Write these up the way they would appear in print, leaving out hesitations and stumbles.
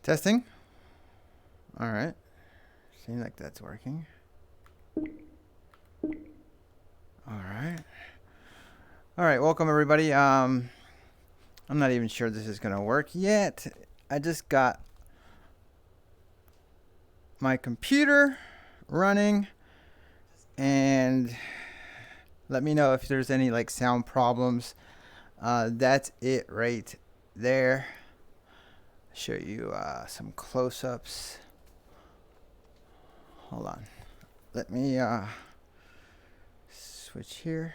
Testing. All right. Seems like that's working. All right. All right. Welcome everybody. I'm not even sure this is gonna work yet. I just got my computer running, and let me know if there's any like sound problems. That's it right there. Show you some close-ups. Hold on. Let me switch here.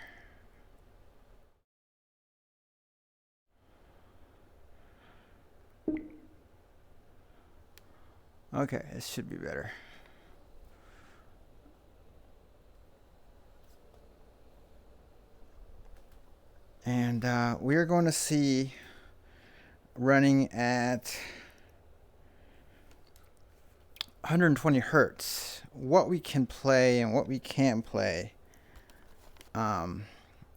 Okay, this should be better. And we're going to see running at 120 hertz what we can play and what we can't play, and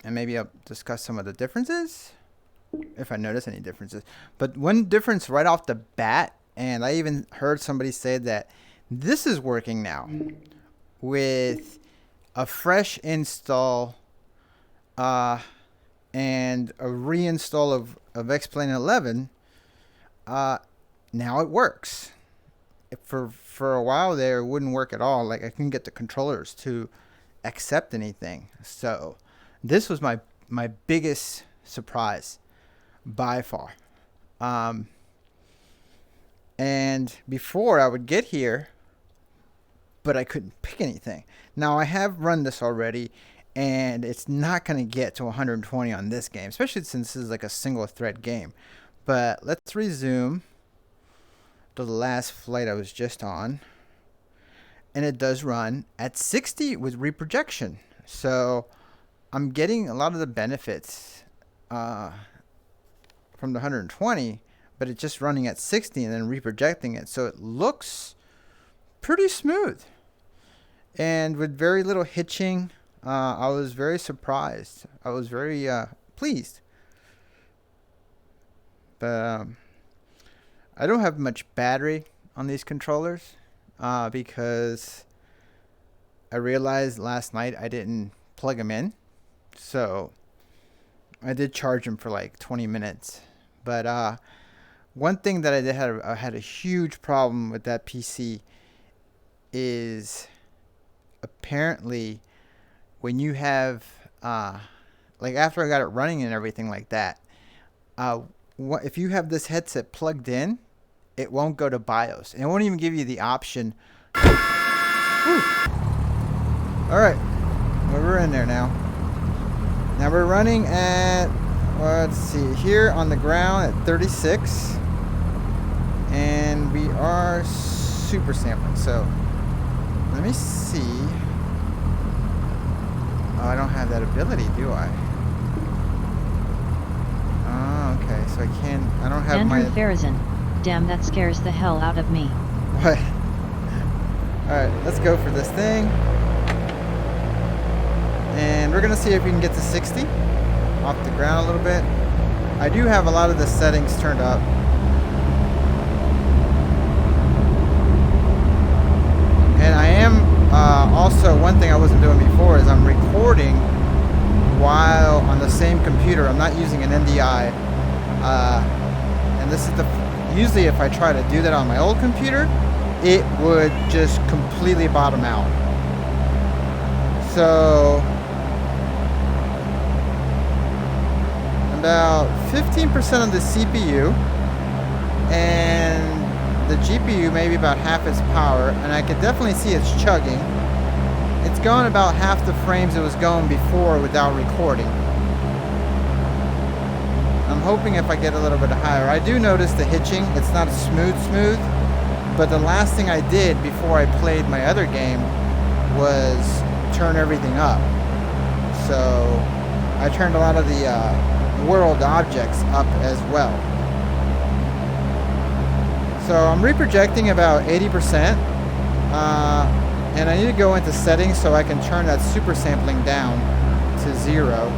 maybe I'll discuss some of the differences if I notice any differences. But one difference right off the bat, and I even heard somebody say that this is working now with a fresh install and a reinstall of X-Plane 11. Now it works. For a while there, it wouldn't work at all. Like, I couldn't get the controllers to accept anything. So this was my biggest surprise by far. And before I would get here, but I couldn't pick anything. Now I have run this already, and it's not going to get to 120 on this game, especially since this is like a single thread game. But let's resume to the last flight I was just on, and it does run at 60 with reprojection. So I'm getting a lot of the benefits from the 120, but it's just running at 60 and then reprojecting it, so it looks pretty smooth and with very little hitching. I was very surprised. I was very pleased. But I don't have much battery on these controllers because I realized last night I didn't plug them in. So I did charge them for like 20 minutes. But one thing that I had a huge problem with that PC is apparently when you have like after I got it running and everything like that, if you have this headset plugged in, it won't go to BIOS, and it won't even give you the option. All right, well, we're in there now. Now we're running at, let's see, here on the ground at 36, and we are super sampling. So let me see. Oh, I don't have that ability, do I? Oh, okay. So I don't have Andrew Farazan. Damn, that scares the hell out of me. What? Alright, let's go for this thing. And we're going to see if we can get to 60 off the ground a little bit. I do have a lot of the settings turned up. And I am also, one thing I wasn't doing before is I'm recording while on the same computer. I'm not using an NDI. And this is usually if I try to do that on my old computer, it would just completely bottom out. So about 15% of the CPU, and the GPU maybe about half its power, and I can definitely see it's chugging. It's going about half the frames it was going before without recording. I'm hoping if I get a little bit higher. I do notice the hitching. It's not smooth, but the last thing I did before I played my other game was turn everything up. So I turned a lot of the world objects up as well. So I'm reprojecting about 80%, and I need to go into settings so I can turn that super sampling down to 0.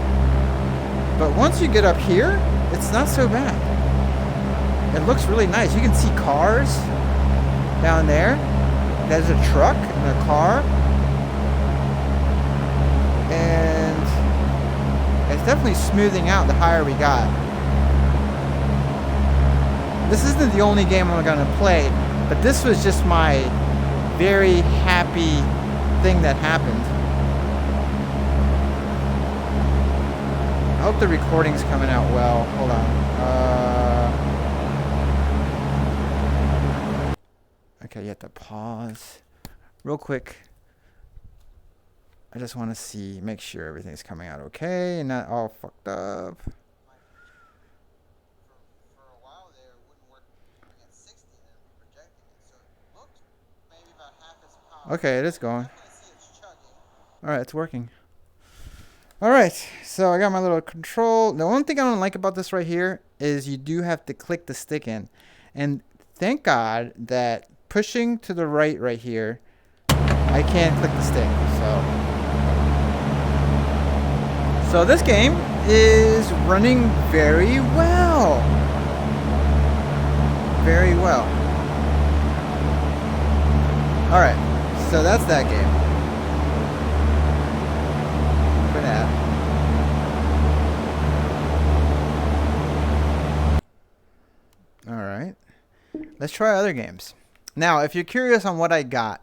But once you get up here, it's not so bad. It looks really nice. You can see cars down there. There's a truck and a car. And it's definitely smoothing out the higher we got. This isn't the only game I'm going to play, but this was just my very happy thing that happened. I hope the recording's coming out well. Hold on. Okay, you have to pause real quick. I just want to make sure everything's coming out okay and not all fucked up. For a while there, it wouldn't work at 60 and projecting it, so it looked maybe about half its power. Okay, it is going. Alright, it's working. Alright, so I got my little control. The one thing I don't like about this right here is you do have to click the stick in. And thank God that pushing to the right here, I can't click the stick. So this game is running very well. Very well. Alright, so that's that game. For that. Alright. Let's try other games. Now, if you're curious on what I got,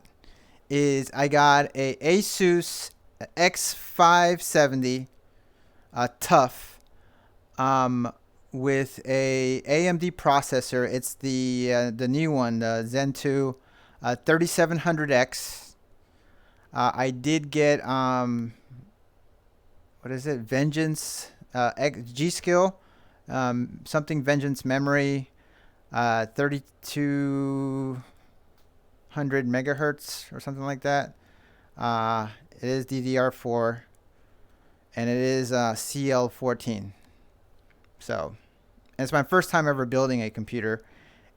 I got a Asus X570 tough with a AMD processor. It's the new one, the Zen 2 3700X. I did get what is it? Vengeance Gskill something Vengeance memory 3200 megahertz or something like that. It is DDR4 and it is CL14. So it's my first time ever building a computer,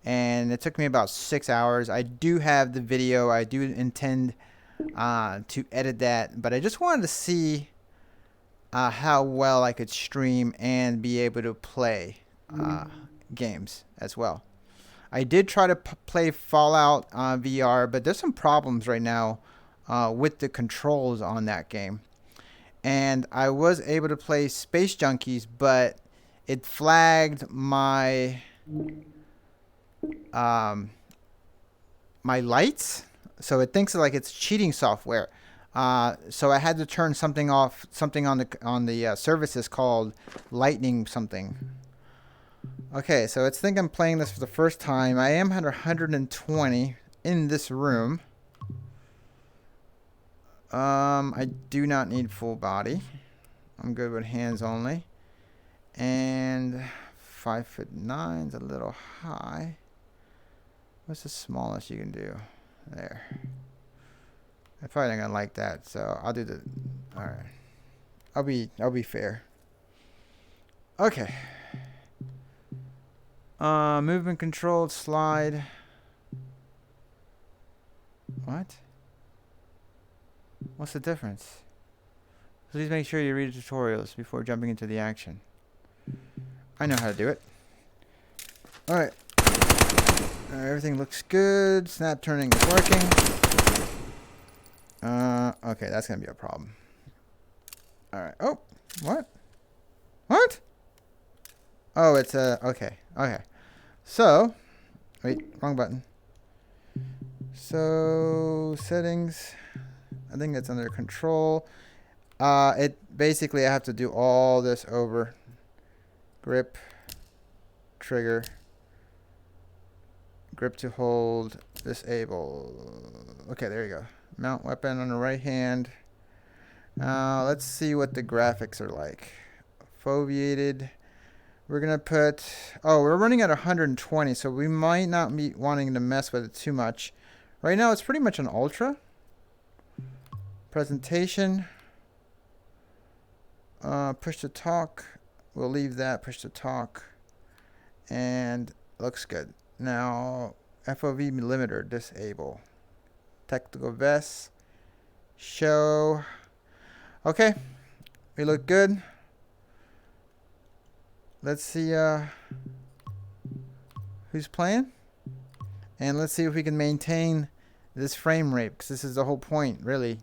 and it took me about 6 hours. I do have the video. I do intend to edit that, but I just wanted to see how well I could stream and be able to play games as well. I did try to play Fallout VR, but there's some problems right now with the controls on that game. And I was able to play Space Junkies, but it flagged my my lights, so it thinks like it's cheating software. So I had to turn something off, something on the services called lightning something. Okay, so it's think I'm playing this for the first time. I am at 120 in this room. I do not need full body. I'm good with hands only. And 5'9" is a little high. What's the smallest you can do? There. I'm probably not gonna like that, so I'll do the. All right. I'll be fair. Okay. Movement controlled slide. What? What's the difference? Please make sure you read the tutorials before jumping into the action. I know how to do it. Alright. Everything looks good. Snap turning is working. Okay, that's gonna be a problem. Alright. Oh, what? What? Oh, it's okay. Okay. So, wait, wrong button. So, settings. I think that's under control. It basically I have to do all this over. Grip, trigger, grip to hold, disable. Okay, there you go. Mount weapon on the right hand. Let's see what the graphics are like. Foveated. We're gonna put. Oh, we're running at 120, so we might not be wanting to mess with it too much. Right now, it's pretty much an ultra. Presentation. Push to talk. We'll leave that. Push to talk. And looks good. Now, FOV limiter disable. Technical vest. Show. Okay. We look good. Let's see who's playing. And let's see if we can maintain this frame rate, because this is the whole point, really,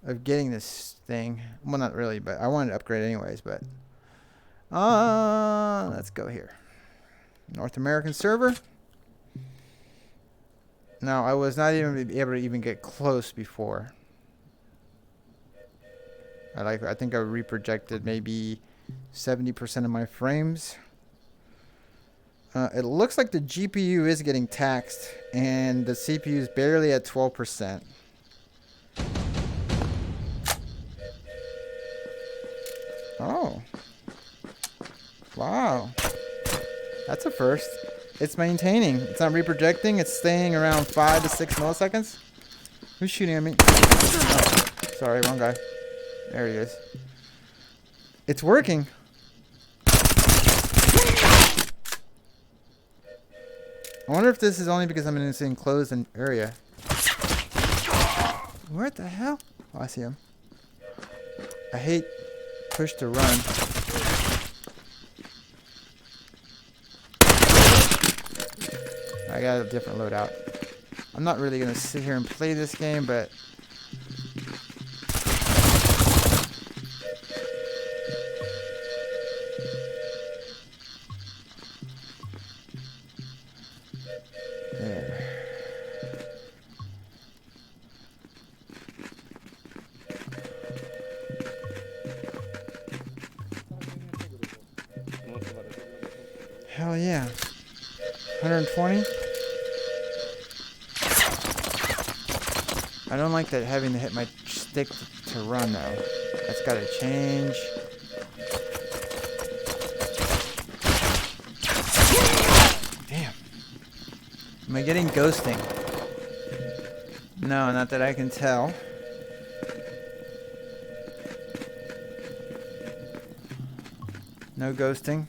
of getting this thing. Well, not really, but I wanted to upgrade anyways, but let's go here. North American server. Now, I was not even able to even get close before. I think I reprojected maybe 70% of my frames. It looks like the GPU is getting taxed, and the CPU is barely at 12%. Oh. Wow. That's a first. It's maintaining. It's not reprojecting. It's staying around 5 to 6 milliseconds. Who's shooting at me? Oh, sorry, wrong guy. There he is. It's working. I wonder if this is only because I'm in this enclosed area. Where the hell? Oh, I see him. I hate push to run. I got a different loadout. I'm not really going to sit here and play this game, but there. Hell yeah. 120. I don't like that having to hit my stick to run though. That's gotta change. Damn. Am I getting ghosting? No, not that I can tell. No ghosting.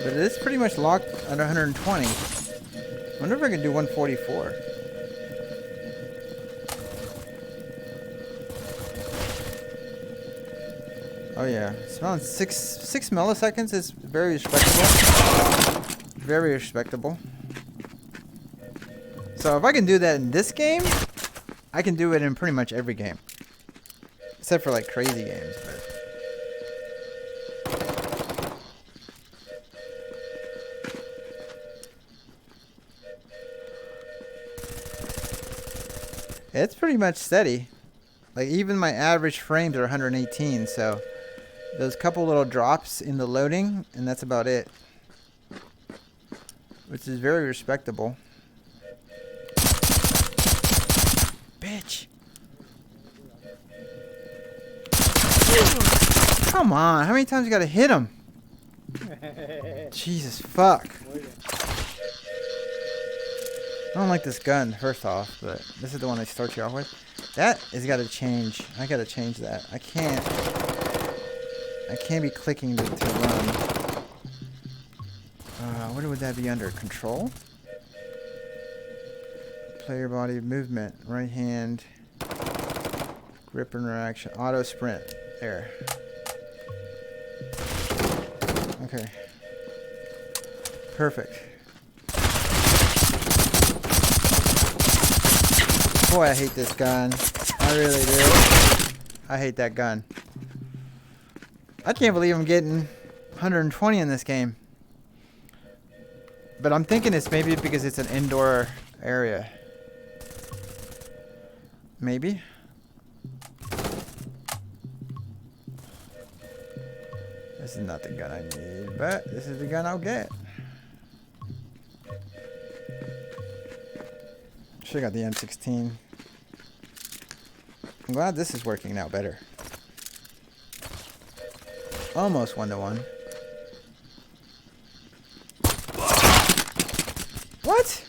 But it is pretty much locked at 120. I wonder if I can do 144. Oh yeah, it's around 6 milliseconds is very respectable. Very respectable. So if I can do that in this game, I can do it in pretty much every game. Except for like crazy games, but it's pretty much steady. Like even my average frames are 118, so those couple little drops in the loading, and that's about it. Which is very respectable. Bitch. Come on, how many times you gotta hit him? Jesus fuck. I don't like this gun, first off, but this is the one I start you off with. That has got to change. I got to change that. I can't be clicking to run. What would that be under? Control? Player body movement. Right hand. Grip interaction. Auto sprint. There. Okay. Perfect. Boy, I hate this gun. I really do. I hate that gun. I can't believe I'm getting 120 in this game. But I'm thinking it's maybe because it's an indoor area. Maybe. This is not the gun I need, but this is the gun I'll get. Should've got the M16. I'm glad this is working now better. Almost 1-to-1. What?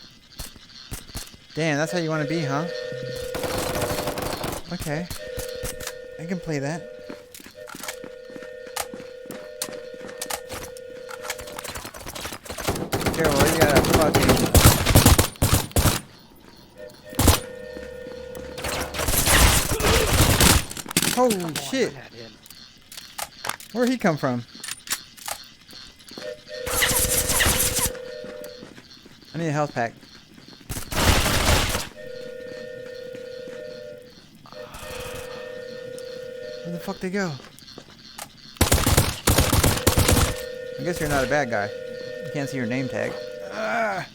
Damn, that's how you want to be, huh? Okay. I can play that. Careful, you gotta fucking... Holy shit. Where'd he come from? I need a health pack. Where the fuck they go? I guess you're not a bad guy. You can't see your name tag. Ah.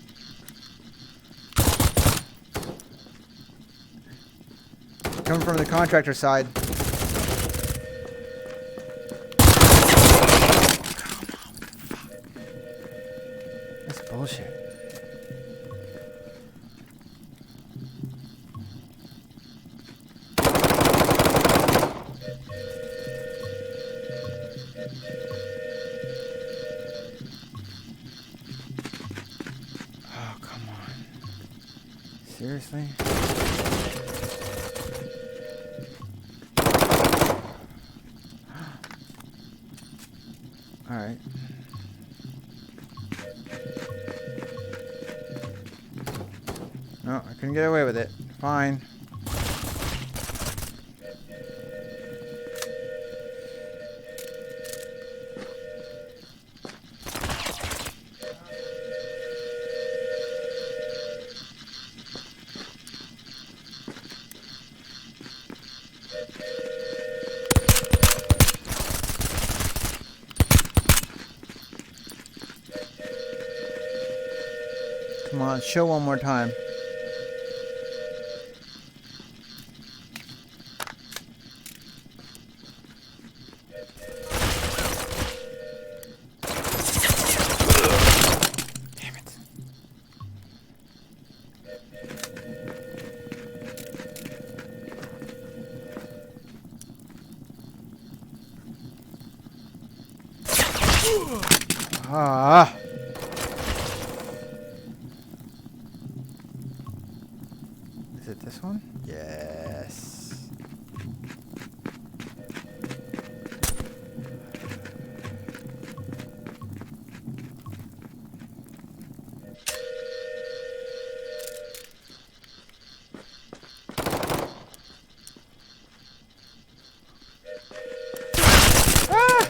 Coming from the contractor side. That's bullshit. Oh, come on. Seriously? Alright. No, I couldn't get away with it. Fine. Come on, show one more time. Damn it. Ah. Is it this one? Yes. Ah!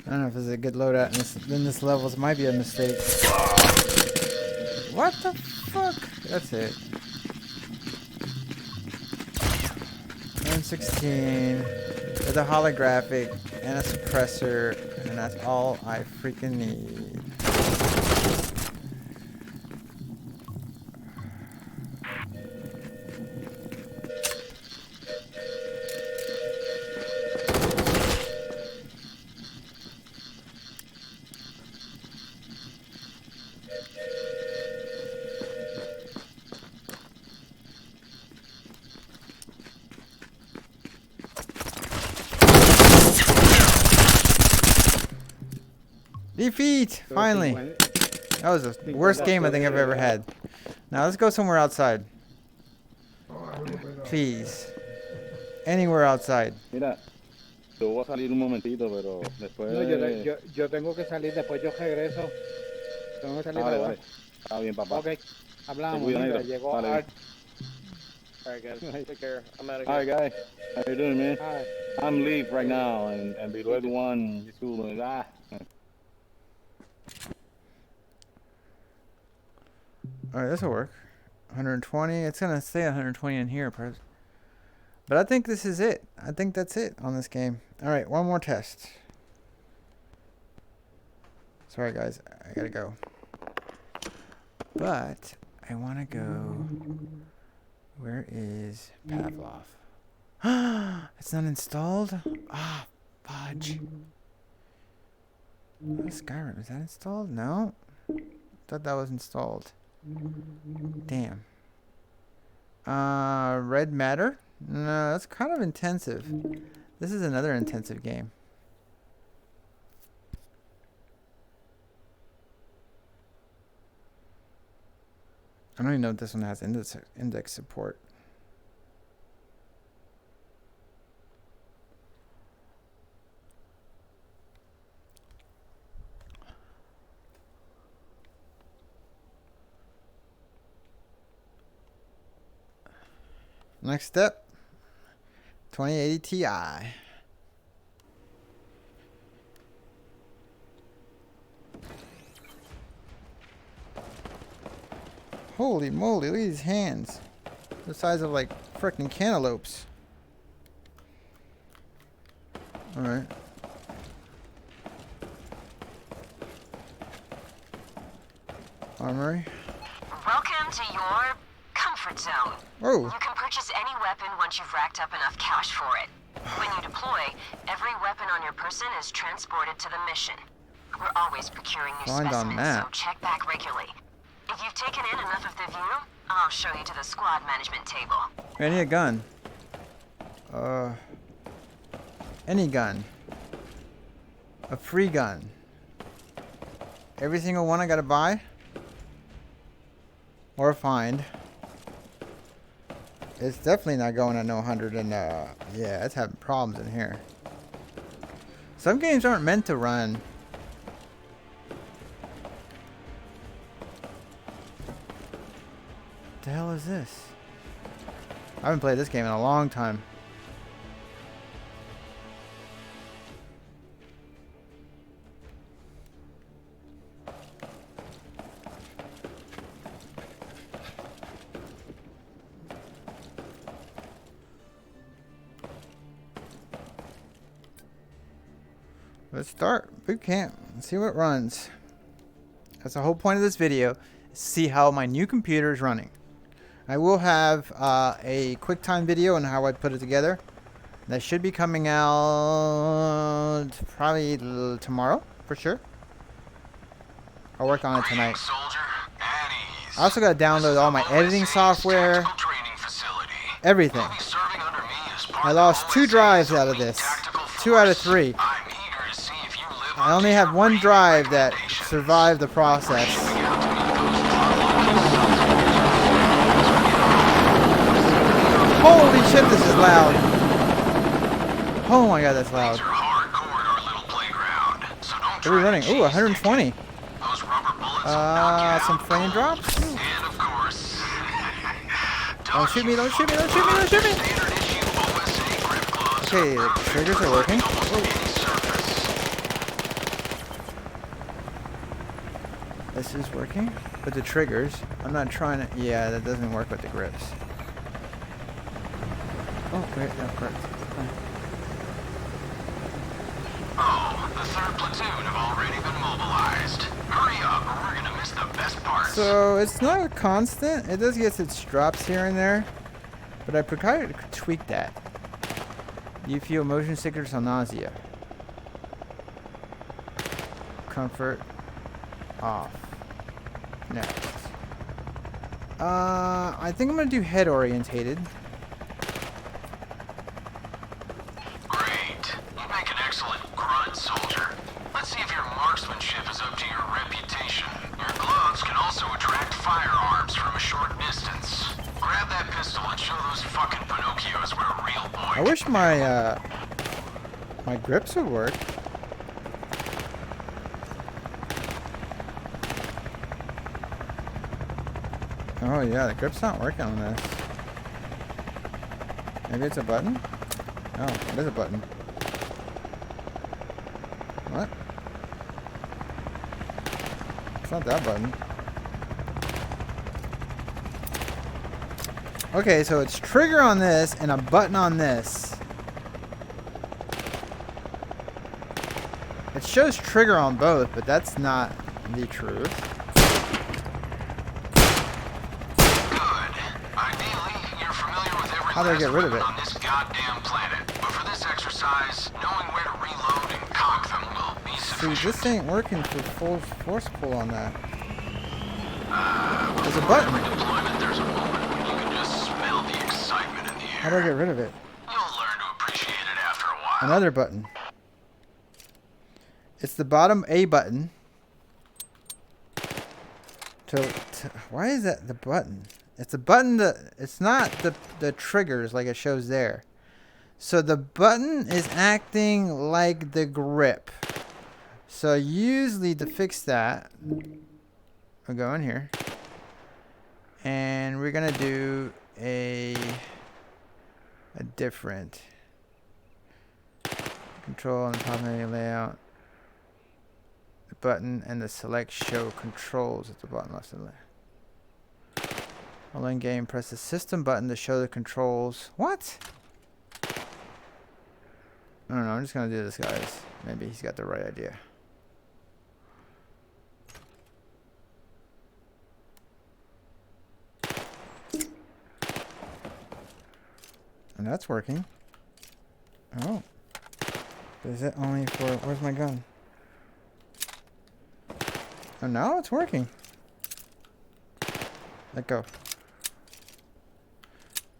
I don't know if this is a good loadout in this level. It might be a mistake. What the fuck? That's it. 116 with a holographic and a suppressor, and that's all I freaking need. Defeat! Finally! That was the worst game I think I've ever had. Now let's go somewhere outside. Please. Anywhere outside. Mira, yo voy a salir un momentito, pero después... No, yo tengo que salir, después yo regreso. Tengo que salir Vale, ahora. vale. Está bien, papá. Ok, hablamos. Te cuido, Mira, negro. llegó Vale. Art. Alright guys, take care. I'm out of All here. right, guys. How you doing, man? All right. I'm leave right now, and below everyone, just cool. Alright, this will work. 120. It's going to stay 120 in here. But I think this is it. I think that's it on this game. Alright, one more test. Sorry, guys. I got to go. But I want to go... Where is Pavlov? It's not installed? Ah, fudge. Skyrim, is that installed? No. Thought that was installed. Damn. Red Matter? No, that's kind of intensive. This is another intensive game. I don't even know if this one has index support. Next step, 2080 Ti. Holy moly, look at these hands. The size of like frickin' cantaloupes. Alright. Armory. Welcome to your comfort zone. Oh. You can purchase any weapon once you've racked up enough cash for it. When you deploy, every weapon on your person is transported to the mission. We're always procuring new Find on specimens, so map. check back regularly. If you've taken in enough of the view, I'll show you to the squad management table. I need a gun. Any gun. A free gun. Every single one I gotta buy? Or find. It's definitely not going at no 100 and yeah, it's having problems in here. Some games aren't meant to run. What the hell is this? I haven't played this game in a long time. Let's start boot camp and see what runs. That's the whole point of this video. See how my new computer is running. I will have a QuickTime video on how I put it together. That should be coming out probably tomorrow for sure. I'll work on it tonight. I also got to download all my editing software, everything. I lost 2 drives out of this, 2 out of 3. I only have 1 drive that survived the process. Holy shit, this is loud. Oh my god, that's loud. What are we running? Ooh, 120. Some flame drops? Don't shoot me, don't shoot me, don't shoot me, don't shoot me! Okay, the triggers are working. Ooh. This is working with the triggers. I'm not trying to... Yeah, that doesn't work with the grips. Oh, great, that worked. Oh, the 3rd platoon have already been mobilized. Hurry up, or we're gonna miss the best parts. So, it's not a constant. It does get its drops here and there. But I probably could tweak that. You feel motion sickness or nausea. Comfort. Off. Next. I think I'm gonna do head orientated. Great. You make an excellent grunt, soldier. Let's see if your marksmanship is up to your reputation. Your gloves can also attract firearms from a short distance. Grab that pistol and show those fucking Pinocchios what a real boy. I wish my my grips would work. Oh yeah, the grip's not working on this. Maybe it's a button? Oh, it is a button. What? It's not that button. Okay, so it's trigger on this and a button on this. It shows trigger on both, but that's not the truth. How do I get rid of it? On this goddamn planet. But for this exercise, knowing where to reload and cock them will be sufficient. See, this ain't working for full force pull on that. There's a button. Deployment, there's a moment when you can just smell the excitement in the air. How do I get rid of it? You'll learn to appreciate it after a while. Another button. It's the bottom A button. Why is that the button? It's a button that it's not the triggers like it shows there. So the button is acting like the grip. So usually to fix that, we'll go in here and we're gonna do a a different control on the top menu layout. The button and the select show controls at the bottom left and left. While in game, press the system button to show the controls. What? I don't know. I'm just gonna do this, guys. Maybe he's got the right idea. And that's working. Oh. But is it only for... Where's my gun? Oh, now it's working. Let go.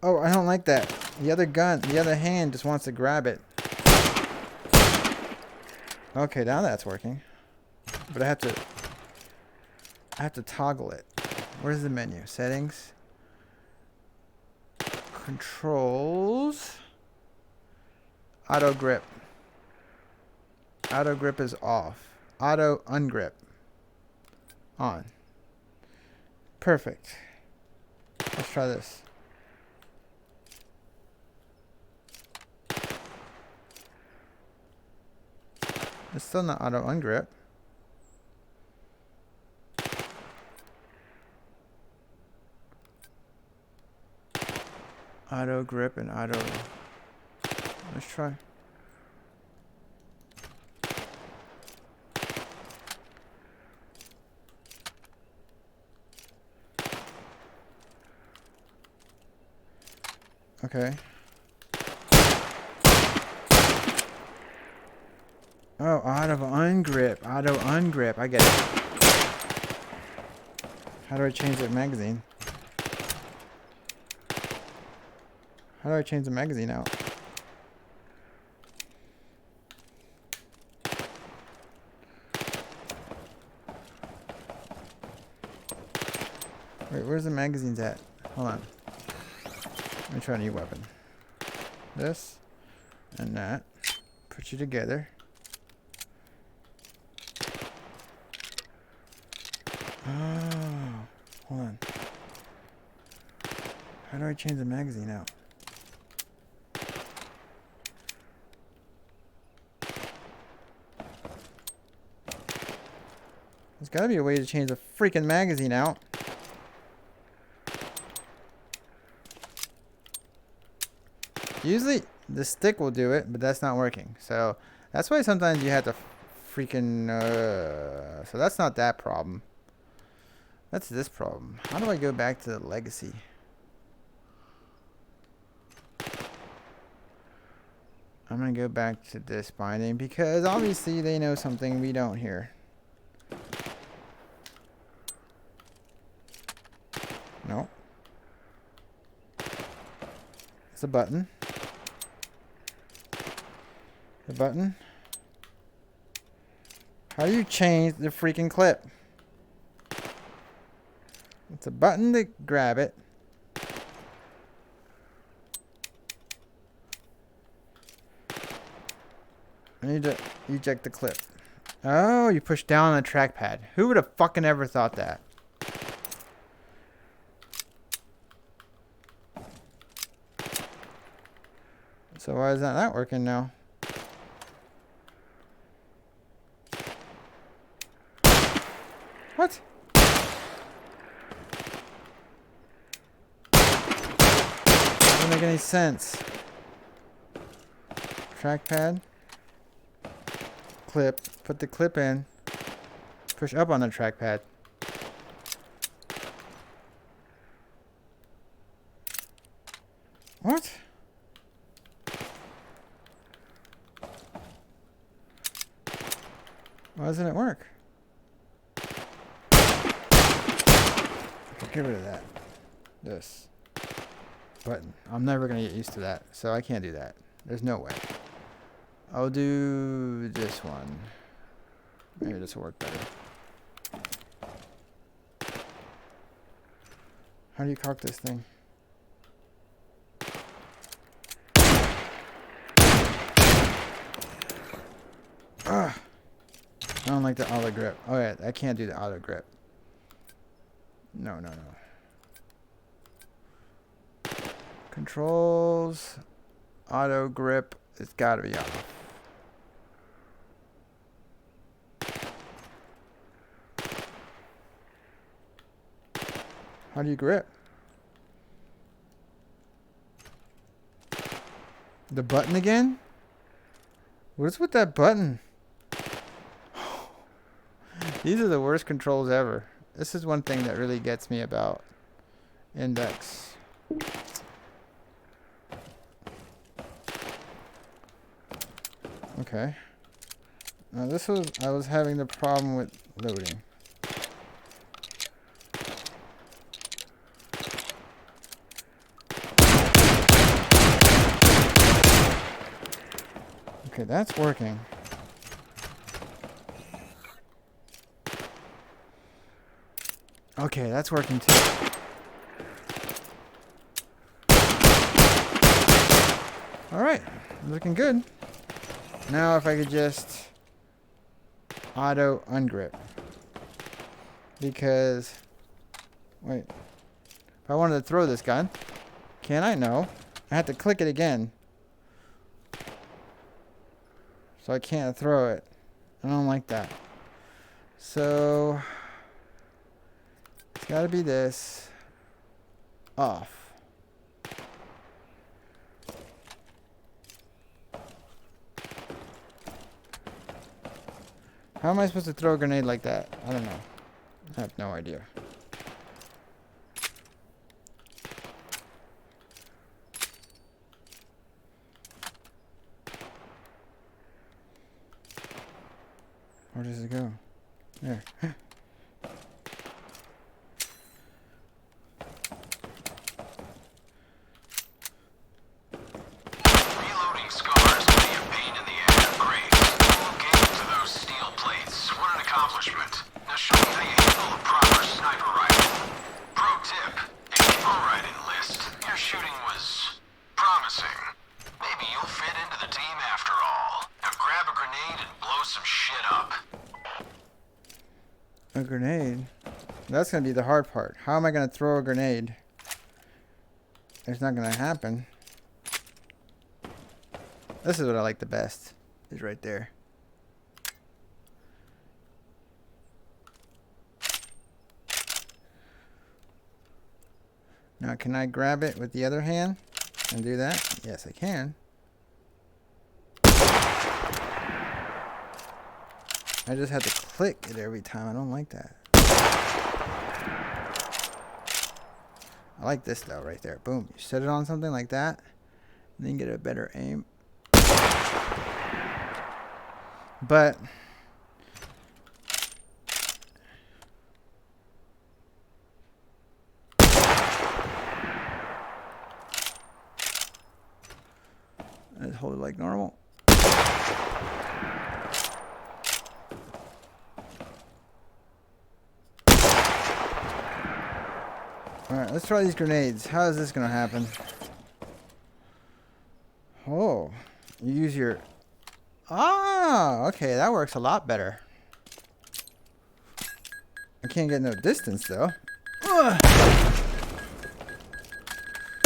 Oh, I don't like that. The other gun, the other hand just wants to grab it. Okay, now that's working. But I have to toggle it. Where's the menu? Settings. Controls. Auto grip. Auto grip is off. Auto ungrip. On. Perfect. Let's try this. It's still not auto ungrip. Auto grip and auto. Let's try. Okay. Oh, auto ungrip. Auto ungrip. I get it. How do I change the magazine? How do I change the magazine out? Wait, where's the magazines at? Hold on. Let me try a new weapon. This and that. Put you together. Oh, hold on. How do I change the magazine out? There's gotta be a way to change the freaking magazine out. Usually the stick will do it, but that's not working. So that's why sometimes you have to freaking... so that's not that problem. That's this problem. How do I go back to the legacy? I'm going to go back to this binding because obviously they know something we don't here. No. It's a button. The button. How do you change the freaking clip? It's a button to grab it. I need to eject the clip. Oh, you push down on the trackpad. Who would have fucking ever thought that? So why is that not working now? What? Doesn't make any sense. Trackpad. Clip. Put the clip in. Push up on the trackpad. What? Why doesn't it work? Get rid of that. This button. I'm never gonna get used to that, so I can't do that. There's no way. I'll do this one. Maybe this will work better. How do you cock this thing? Ah! I don't like the auto grip. Oh yeah, I can't do the auto grip. No, no, no. Controls. Auto grip. It's got to be off. How do you grip? The button again? What is with that button? These are the worst controls ever. This is one thing that really gets me about Index. Okay. Now this was, I was having the problem with loading. Okay, that's working. Okay, that's working too. Alright, looking good. Now if I could just auto ungrip. Because, wait. If I wanted to throw this gun, can I? No. I have to click it again. So I can't throw it. I don't like that. So it's got to be this off. How am I supposed to throw a grenade like that? I don't know. I have no idea. Where does it go? There. Reloading scars can be a pain in the ass. Great. We'll get into those steel plates. What an accomplishment. Now show me how you handle a proper sniper rifle. Pro tip. Alright, enlist. Your shooting was promising. Maybe you'll fit into the team after all. Now grab a grenade and blow some shit up. A grenade? That's going to be the hard part. How am I going to throw a grenade? It's not going to happen. This is what I like the best. Is right there. Now can I grab it with the other hand and do that? Yes, I can. I just have to click it every time. I don't like that. I like this though, right there. Boom. You set it on something like that, and then get a better aim. But I just hold it like normal. Alright, let's try these grenades. How is this going to happen? Oh, you use your... Ah, okay, that works a lot better. I can't get no distance, though. Ugh.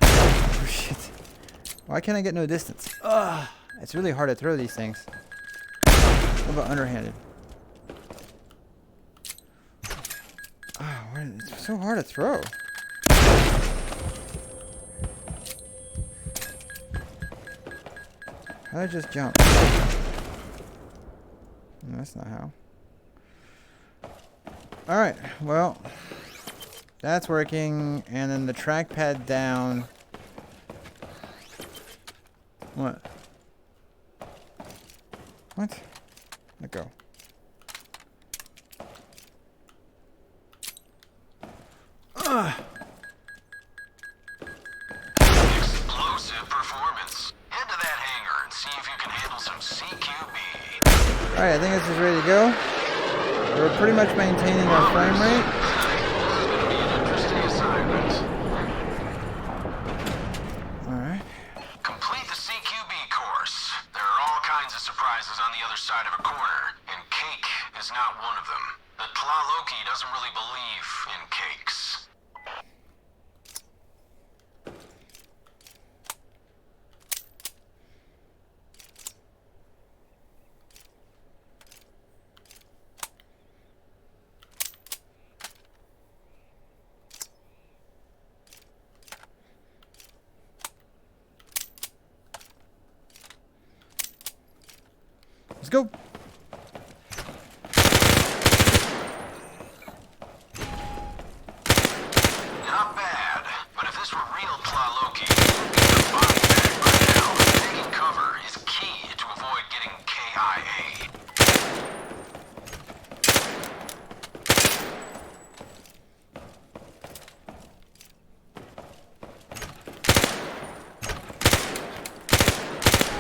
Oh, shit. Why can't I get no distance? Ugh. It's really hard to throw these things. What about underhanded? Oh, it's so hard to throw. How did I just jump? No, that's not how. Alright, well, that's working. And then the trackpad down. What? What? Let go. Ugh. Explosive performance. Head to that hangar and see if you can handle some CQB. Alright, I think this is ready to go. We're pretty much maintaining our frame rate. This is going to be an interesting assignment. Alright. Complete the CQB course. There are all kinds of surprises on the other side of a corner, and cake is not one of them. The Tlaloki doesn't really believe in cakes. Let's go. Not bad, but if this were real Tlaloki, you'd be a body bag by now. Taking cover is key to avoid getting KIA.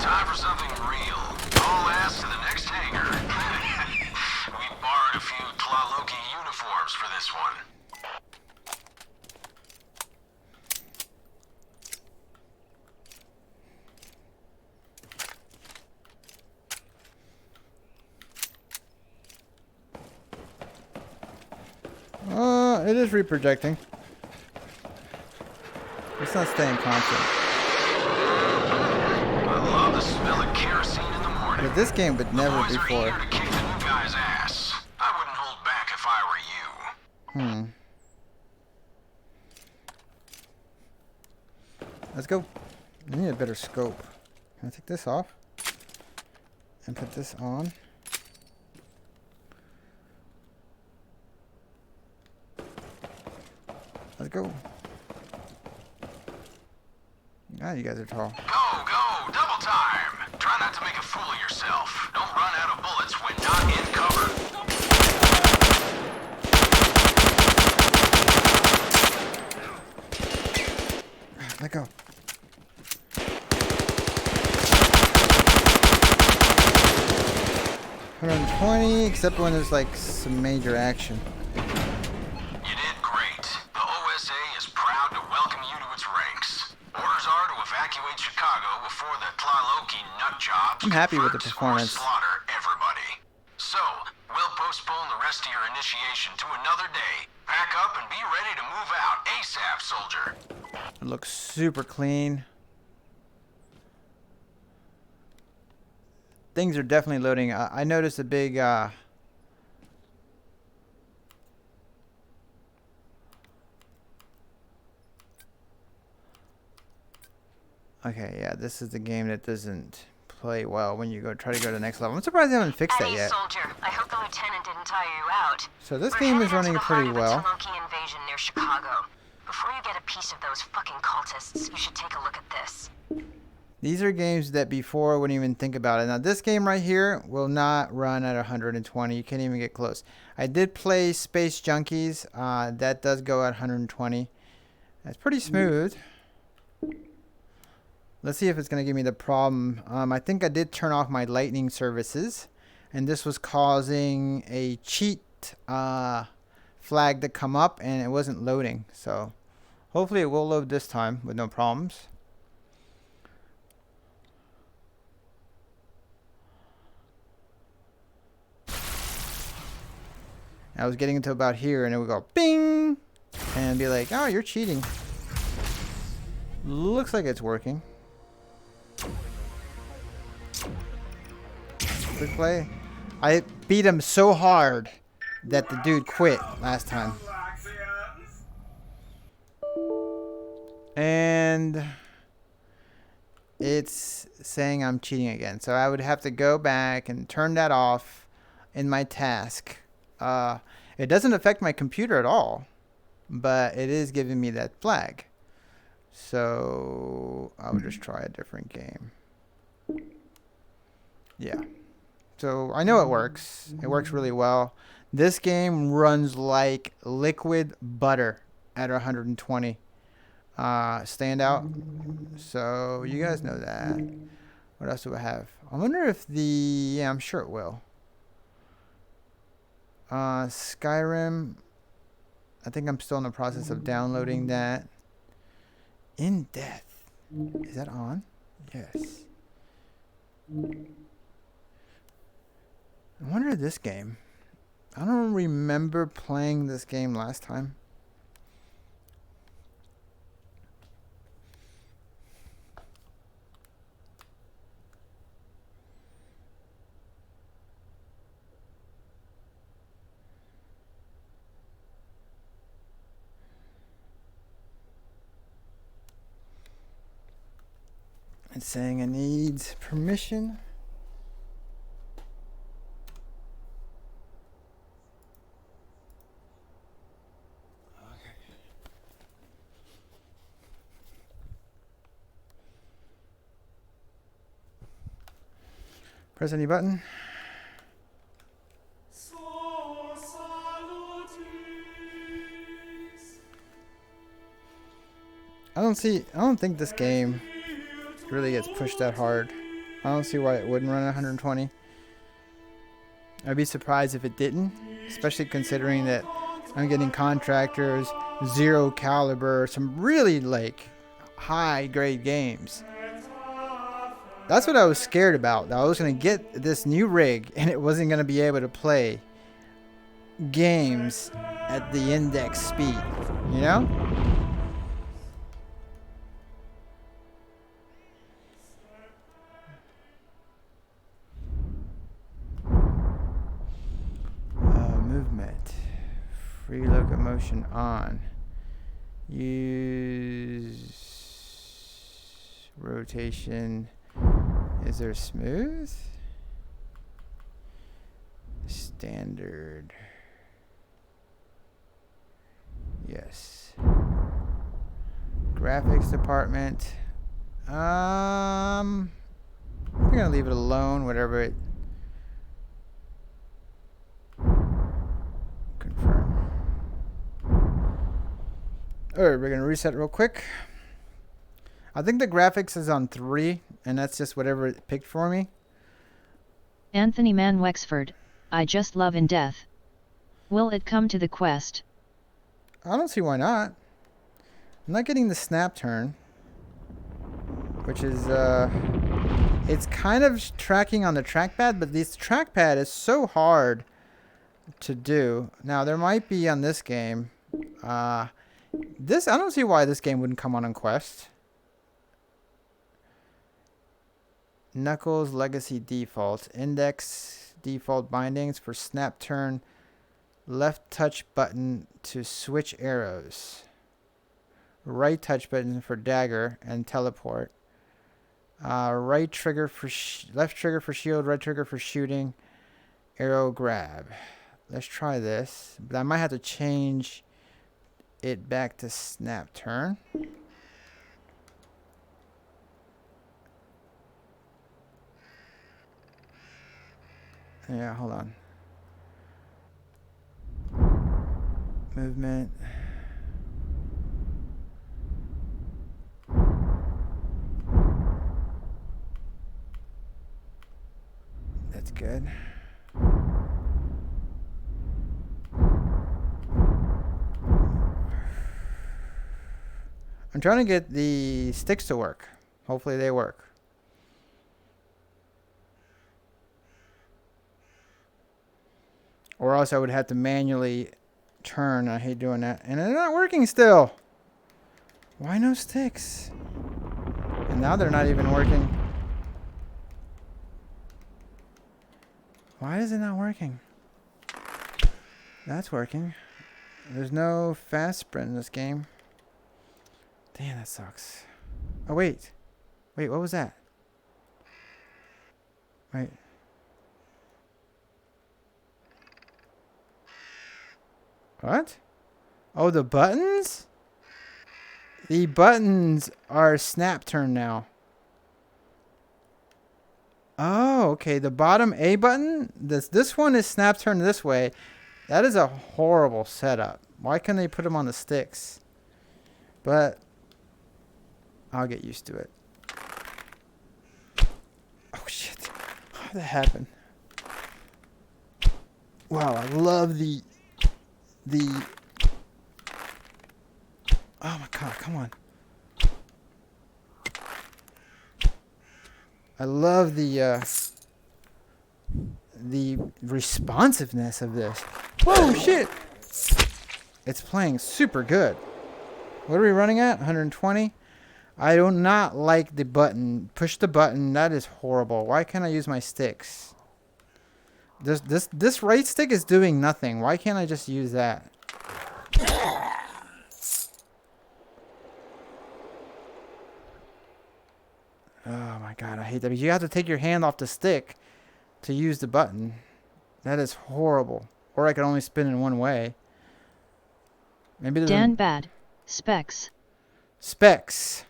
Time for something real. All ass to the next hangar. We borrowed a few Tlaloki uniforms for this one. It is reprojecting. Let's not stay in constant. I love the smell of kerosene in the morning. But this game would never Boys are before. eager to kick the new guy's ass. I wouldn't hold back if I were you. Let's go. I need a better scope. Can I take this off? And put this on? Let's go. God, you guys are tall. Go, go, double time. Try not to make a fool of yourself. Don't run out of bullets when not in cover. Let go. $120, except when there's like some major action. You did great. The OSA is proud to welcome you to its ranks. Orders are to evacuate Chicago before the Tlaloki nutjobs I'm happy with the convert or performance. slaughter everybody. So, we'll postpone the rest of your initiation to another day. Pack up and be ready to move out ASAP, soldier. It looks super clean. Things are definitely loading. I noticed a big okay, yeah, this is the game that doesn't play well when you try to go to the next level. I'm surprised they haven't fixed that Eddie, yet. soldier, I hope the lieutenant didn't tire you out. So this We're game headed is into running the pretty heart of well. a Tlaloki invasion near Chicago. Before you get a piece of those fucking cultists, you should take a look at this. These are games that before I wouldn't even think about it. Now this game right here will not run at 120. You can't even get close. I did play Space Junkies. That does go at 120. That's pretty smooth. Let's see if it's going to give me the problem. I think I did turn off my lightning services, and this was causing a cheat flag to come up, and it wasn't loading. So hopefully it will load this time with no problems. I was getting into about here, and it would go bing, and be like, "Oh, you're cheating." Looks like it's working. Quick play. I beat him so hard that the dude quit last time. And it's saying I'm cheating again. So I would have to go back and turn that off in my task. It doesn't affect my computer at all, but it is giving me that flag. So I would just try a different game. Yeah. So I know it works. It works really well. This game runs like liquid butter at 120 standout. So you guys know that. What else do I have? I wonder if yeah, I'm sure it will. Skyrim. I think I'm still in the process of downloading that. In Death. Is that on? Yes. I wonder if this game. I don't remember playing this game last time. It's saying it needs permission. Press any button. I don't think this game really gets pushed that hard. I don't see why it wouldn't run 120. I'd be surprised if it didn't, especially considering that I'm getting Contractors, Zero Caliber, some really like high grade games. That's what I was scared about. That I was going to get this new rig and it wasn't going to be able to play games at the index speed, you know? Movement. Free locomotion on. Use rotation. Is there smooth? Standard. Yes. Graphics department. We're gonna leave it alone, whatever it. Confirm. Alright, we're gonna reset real quick. I think the graphics is on 3, and that's just whatever it picked for me. Anthony Man Wexford, I just love in death. Will it come to the Quest? I don't see why not. I'm not getting the snap turn, which is it's kind of tracking on the trackpad, but this trackpad is so hard to do. Now there might be on this game. This I don't see why this game wouldn't come on Quest. Knuckles Legacy default. Index default bindings for snap turn. Left touch button to switch arrows. Right touch button for dagger and teleport. Right trigger for left trigger for shield. Right trigger for shooting. Arrow grab. Let's try this. But I might have to change it back to snap turn. Yeah, hold on. Movement. That's good. I'm trying to get the sticks to work. Hopefully they work. Or else I would have to manually turn. I hate doing that. And they're not working still. Why no sticks? And now they're not even working. Why is it not working? That's working. There's no fast sprint in this game. Damn, that sucks. Oh, wait. Wait, what was that? Wait. What? Oh, the buttons? The buttons are snap turn now. Oh, okay. The bottom A button, this one is snap turn this way. That is a horrible setup. Why can't they put them on the sticks? But I'll get used to it. Oh shit. How did that happen? Wow, I love the oh my god, come on. I love the responsiveness of this. Whoa, shit. It's playing super good. What are we running at? 120? I do not like the button. Push the button. That is horrible. Why can't I use my sticks? This right stick is doing nothing. Why can't I just use that? Oh my god, I hate that. You have to take your hand off the stick to use the button. That is horrible. Or I can only spin in one way. Maybe Dan Bad. Specs. Specs.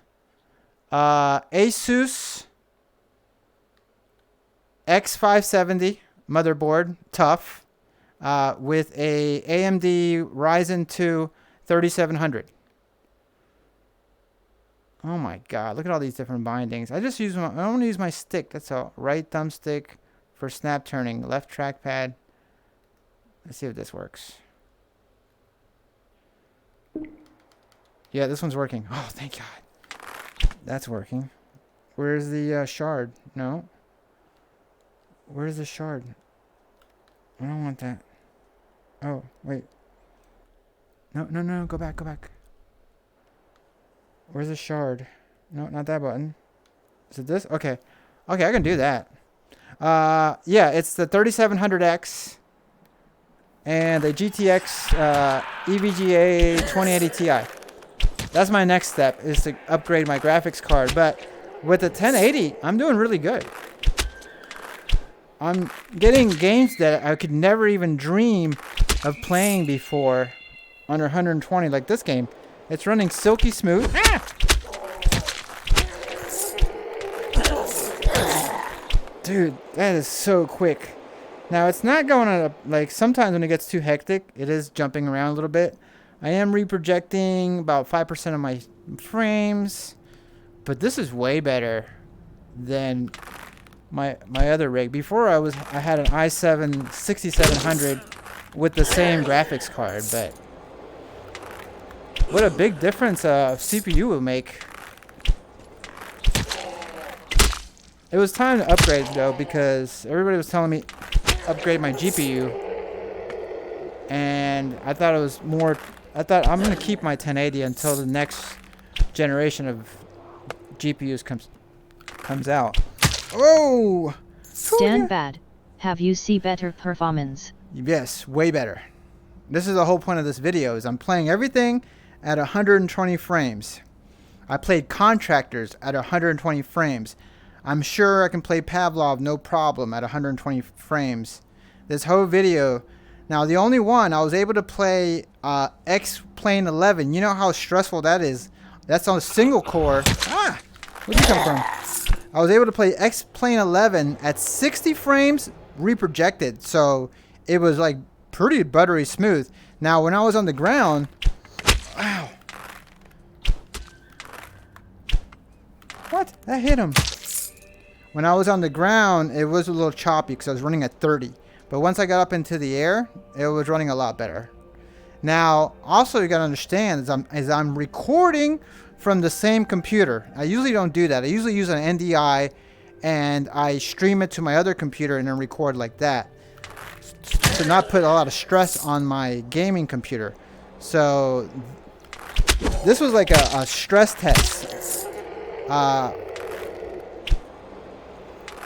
Asus X570 motherboard, tough, with a AMD Ryzen 2 3700. Oh my god, look at all these different bindings. I just use I only use my stick, that's all. Right thumbstick for snap turning, left trackpad. Let's see if this works. Yeah, this one's working. Oh, thank God. That's working. Where's the shard? No. Where's the shard? I don't want that. Oh, wait. No, no, no, go back, go back. Where's the shard? No, not that button. Is it this? Okay. Okay, I can do that. Yeah, it's the 3700X and the GTX EVGA 2080 Ti. That's my next step, is to upgrade my graphics card. But with the 1080, I'm doing really good. I'm getting games that I could never even dream of playing before under 120, like this game. It's running silky smooth. Ah! Dude, that is so quick. Now, it's not going at a, like, sometimes when it gets too hectic, it is jumping around a little bit. I am reprojecting about 5% of my frames, but this is way better than my other rig. Before I had an i7 6700 with the same graphics card, but what a big difference a CPU will make. It was time to upgrade though, because everybody was telling me upgrade my GPU, and I thought it was more. I thought I'm gonna keep my 1080 until the next generation of GPUs comes out. Oh! Stand bad. Have you see better performance? Yes, way better. This is the whole point of this video, is I'm playing everything at 120 frames. I played Contractors at 120 frames. I'm sure I can play Pavlov no problem at 120 frames. This whole video. Now, the only one I was able to play X-Plane 11. You know how stressful that is. That's on a single core. Ah! Where'd you come from? I was able to play X-Plane 11 at 60 frames reprojected. So it was like pretty buttery smooth. Now, when I was on the ground... Wow. What? That hit him. When I was on the ground, it was a little choppy because I was running at 30. But once I got up into the air, it was running a lot better. Now, also you got to understand is I'm recording from the same computer. I usually don't do that. I usually use an NDI and I stream it to my other computer and then record like that, to not put a lot of stress on my gaming computer. So this was like a stress test.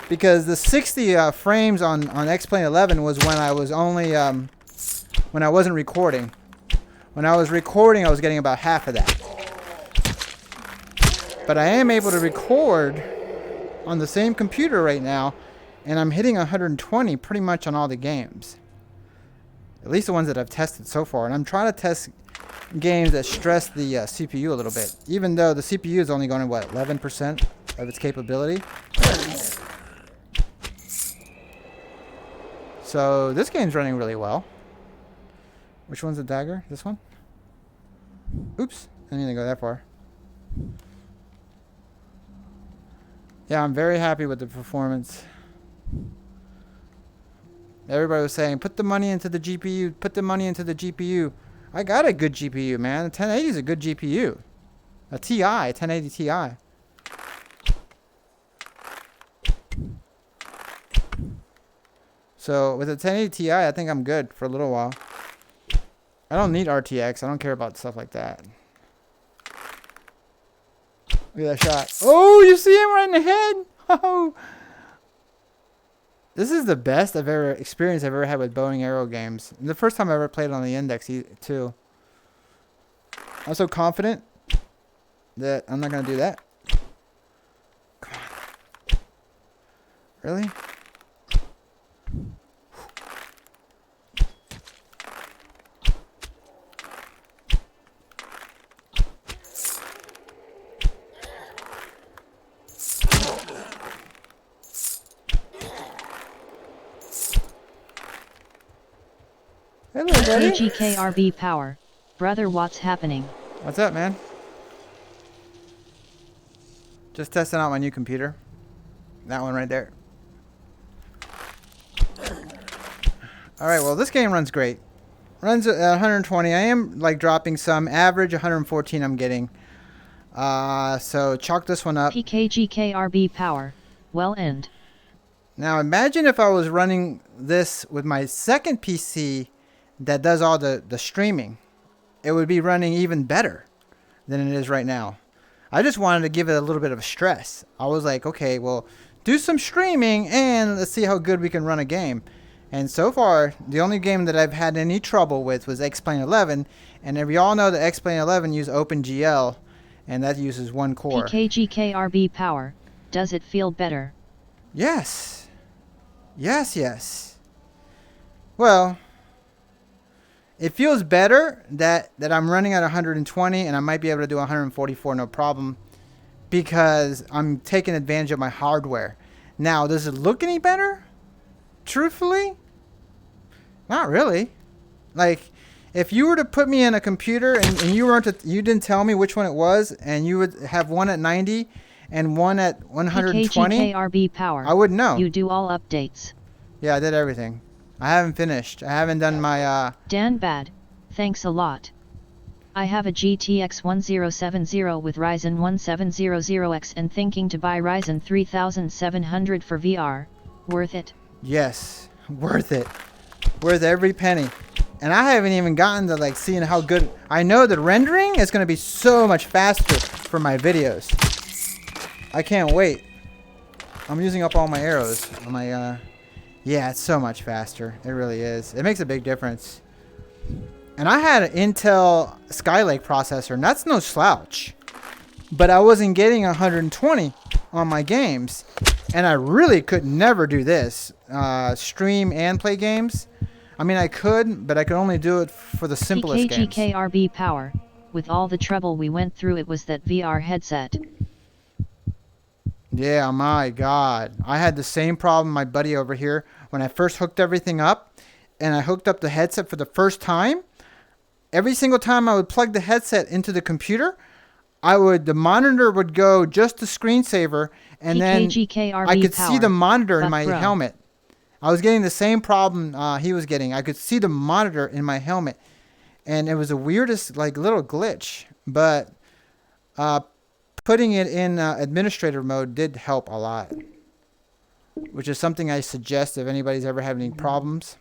Because the 60 frames on X-Plane 11 was when I was only when I wasn't recording. When I was recording, I was getting about half of that. But I am able to record on the same computer right now, and I'm hitting 120 pretty much on all the games. At least the ones that I've tested so far. And I'm trying to test games that stress the CPU a little bit, even though the CPU is only going to, what, 11% of its capability. So this game's running really well. Which one's the dagger? This one? Oops, I didn't even go that far. Yeah, I'm very happy with the performance. Everybody was saying, put the money into the GPU, put the money into the GPU. I got a good GPU, man. The 1080 is a good GPU. A TI, 1080 Ti. So with a 1080 Ti, I think I'm good for a little while. I don't need RTX. I don't care about stuff like that. Look at that shot. Oh, you see him right in the head? Oh. This is the best experience I've ever had with bow and arrow games. And the first time I ever played it on the Index too. I'm so confident that I'm not going to do that. Come on. Really? Hello, buddy. GKRB Power. Brother, what's happening? What's up, man? Just testing out my new computer. That one right there. Alright, well, this game runs great. Runs at 120. I am, like, dropping some. Average 114 I'm getting. So, chalk this one up. PKGKRB Power. Well end. Now, imagine if I was running this with my second PC that does all the streaming. It would be running even better than it is right now. I just wanted to give it a little bit of stress. I was like, okay, well, do some streaming and let's see how good we can run a game. And so far, the only game that I've had any trouble with was X-Plane 11. And if you all know that X-Plane 11 uses OpenGL, and that uses one core. PKGKRB Power. Does it feel better? Yes. Yes. Well, it feels better that I'm running at 120 and I might be able to do 144 no problem because I'm taking advantage of my hardware. Now, does it look any better? Truthfully, not really. Like, if you were to put me in a computer and you didn't tell me which one it was, and you would have one at 90 and one at 120, PKGKRB Power. I wouldn't know. You do all updates. Yeah, I did everything. I haven't finished. I haven't done my Dan Bad, thanks a lot. I have a GTX 1070 with Ryzen 1700X and thinking to buy Ryzen 3700 for VR. Worth it? Yes, worth it. Worth every penny. And I haven't even gotten to like seeing how good. I know the rendering is going to be so much faster for my videos. I can't wait. I'm using up all my arrows. Yeah, it's so much faster. It really is. It makes a big difference. And I had an Intel Skylake processor, and that's no slouch. But I wasn't getting 120 on my games. And I really could never do this. Stream and play games. I mean, I could, but I could only do it for the simplest games. PKGKRB Power. With all the trouble we went through, it was that VR headset. Yeah, my God. I had the same problem, my buddy over here, when I first hooked everything up. And I hooked up the headset for the first time. Every single time I would plug the headset into the computer, the monitor would go just to screensaver, and then I could see the monitor in my helmet. I was getting the same problem he was getting. I could see the monitor in my helmet, and it was the weirdest like little glitch. But putting it in administrator mode did help a lot, which is something I suggest if anybody's ever having any problems.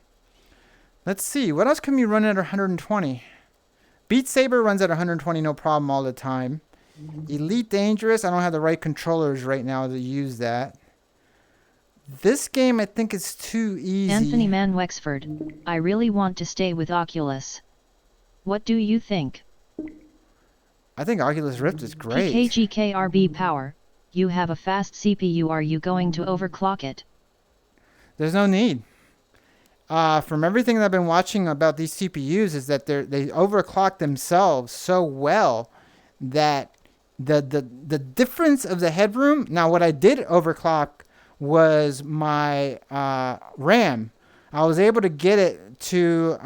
Let's see, what else can we run at 120? Beat Saber runs at 120 no problem all the time. Elite Dangerous, I don't have the right controllers right now to use that. This game I think is too easy. Anthony Man Wexford, I really want to stay with Oculus. What do you think? I think Oculus Rift is great. PKGKRB Power, you have a fast CPU, are you going to overclock it? There's no need. From everything that I've been watching about these CPUs is that they overclock themselves so well that the difference of the headroom. Now, what I did overclock was my RAM. I was able to get it to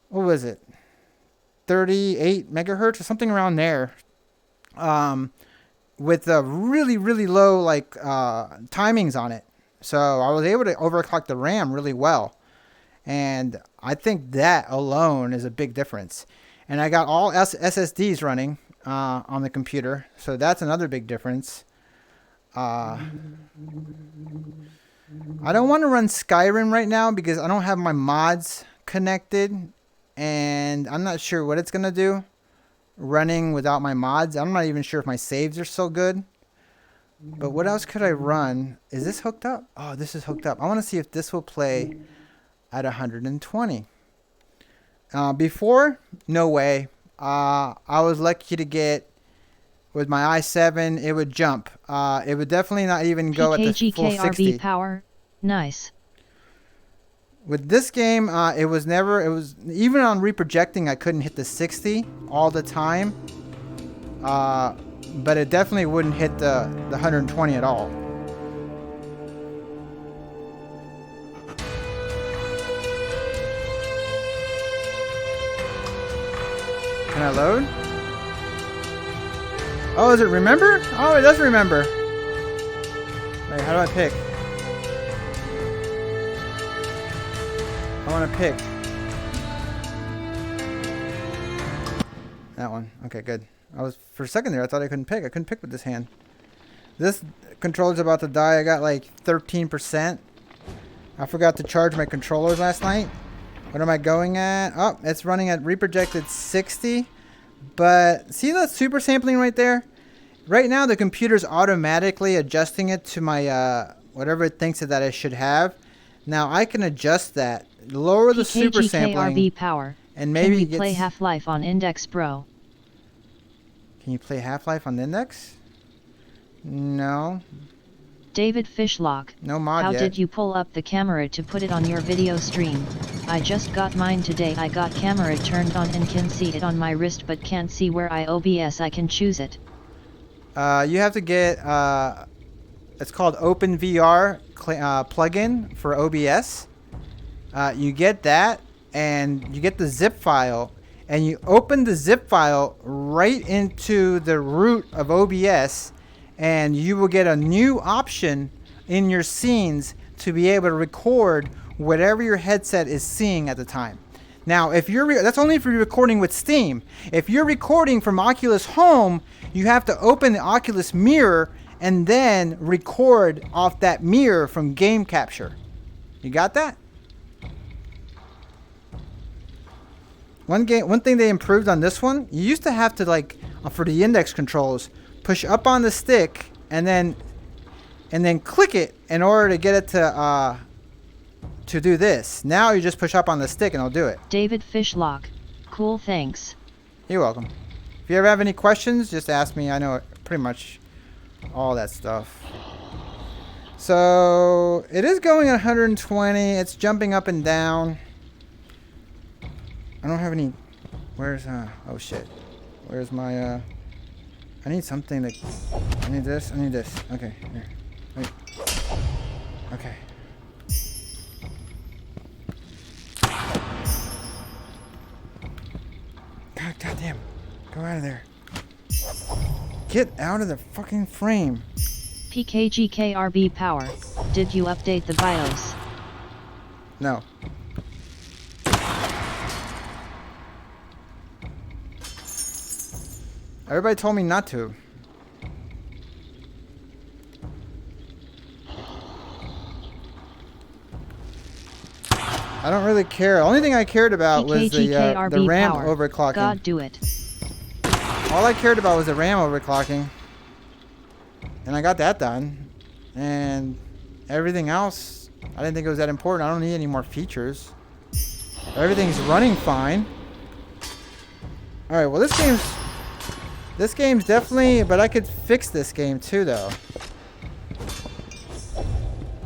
what was it? 38 megahertz or something around there. With a really, really low like timings on it. So I was able to overclock the RAM really well. And I think that alone is a big difference. And I got all SSDs running on the computer. So that's another big difference. I don't want to run Skyrim right now because I don't have my mods connected. And I'm not sure what it's going to do running without my mods. I'm not even sure if my saves are so good. But what else could I run? Is this hooked up? Oh, this is hooked up. I want to see if this will play at 120. Before, no way. I was lucky to get, with my i7, it would jump. It would definitely not even go at the full 60. Power, nice. With this game, it was even on reprojecting, I couldn't hit the 60 all the time. But it definitely wouldn't hit the 120 at all. Can I load? Oh, does it remember? Oh, it does remember. Wait, how do I pick? I want to pick. That one. Okay, good. For a second there, I thought I couldn't pick. I couldn't pick with this hand. This controller's about to die. I got like 13%. I forgot to charge my controllers last night. What am I going at? Oh, it's running at reprojected 60. But see that super sampling right there? Right now, the computer's automatically adjusting it to my whatever it thinks that I should have. Now I can adjust that. Lower the super sampling. Power. And maybe can we play Half-Life on Index Pro? Can you play Half-Life on the Index? No. David Fishlock. No mod How yet. did you pull up the camera to put it on your video stream? I just got mine today. I got camera turned on and can see it on my wrist but can't see where I OBS. I can choose it. You have to get it's called OpenVR plugin for OBS. You get that and you get the zip file and you open the zip file right into the root of OBS and you will get a new option in your scenes to be able to record whatever your headset is seeing at the time. Now, if you're that's only if you're recording with Steam. If you're recording from Oculus Home, you have to open the Oculus mirror and then record off that mirror from Game Capture. You got that? One thing they improved on this one, you used to have to like for the index controls, push up on the stick and then click it in order to get it to do this. Now you just push up on the stick and it'll do it. David Fishlock. Cool, thanks. You're welcome. If you ever have any questions, just ask me. I know pretty much all that stuff. So it is going at 120. It's jumping up and down. I don't have any. Where's oh shit. Where's my I need something that I need this. I need this. Okay, here. Wait. Okay. God damn. Go out of there. Get out of the fucking frame. PKGKRB Power. Did you update the BIOS? No. Everybody told me not to. I don't really care. The only thing I cared about was the RAM power. overclocking. God, do it. All I cared about was the RAM overclocking. And I got that done. And everything else, I didn't think it was that important. I don't need any more features. Everything's running fine. Alright, well this game's definitely, but I could fix this game too though.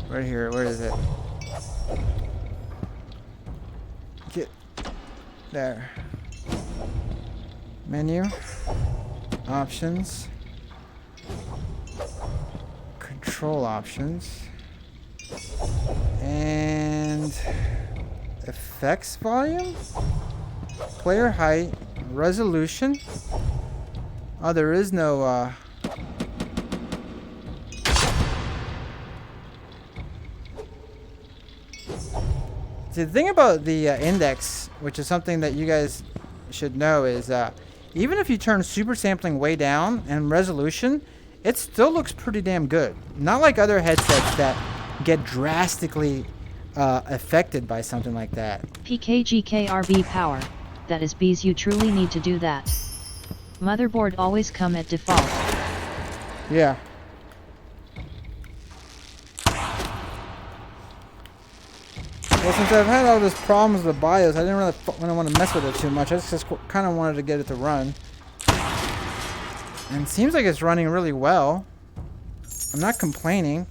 Right here, where is it? Get there. Menu. Options. Control options. And effects volume. Player height. Resolution. Oh, there is no See, the thing about the index, which is something that you guys should know, is even if you turn super sampling way down and resolution, it still looks pretty damn good. Not like other headsets that get drastically affected by something like that. PKGKRB Power. That is bees, you truly need to do that. Motherboard always come at default. Yeah. Well, since I've had all those problems with the BIOS, I didn't really want to mess with it too much. I just kind of wanted to get it to run. And it seems like it's running really well. I'm not complaining.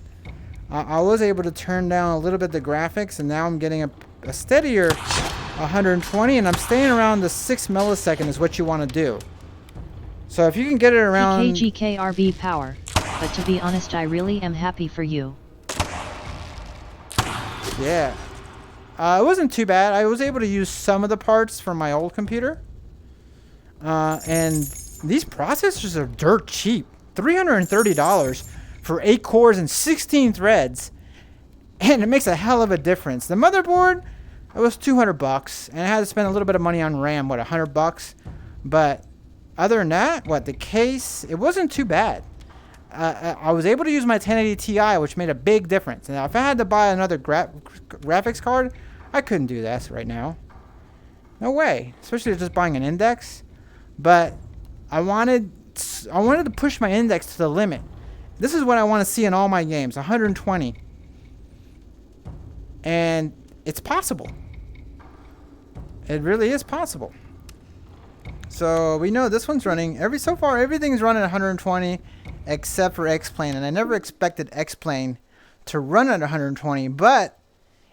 I was able to turn down a little bit the graphics, and now I'm getting a steadier 120, and I'm staying around the 6 millisecond is what you want to do. So if you can get it around... PKGKRB Power. But to be honest, I really am happy for you. Yeah. It wasn't too bad. I was able to use some of the parts from my old computer. And these processors are dirt cheap. $330 for 8 cores and 16 threads. And it makes a hell of a difference. The motherboard, it was $200, and I had to spend a little bit of money on RAM, what, $100? But other than that, what, the case, it wasn't too bad. I was able to use my 1080 Ti, which made a big difference. Now, if I had to buy another graphics card, I couldn't do this right now. No way, especially just buying an index. But I wanted to push my index to the limit. This is what I want to see in all my games, 120. And it's possible. It really is possible. So we know this one's running. So far, everything's running at 120 except for X-Plane. And I never expected X-Plane to run at 120. But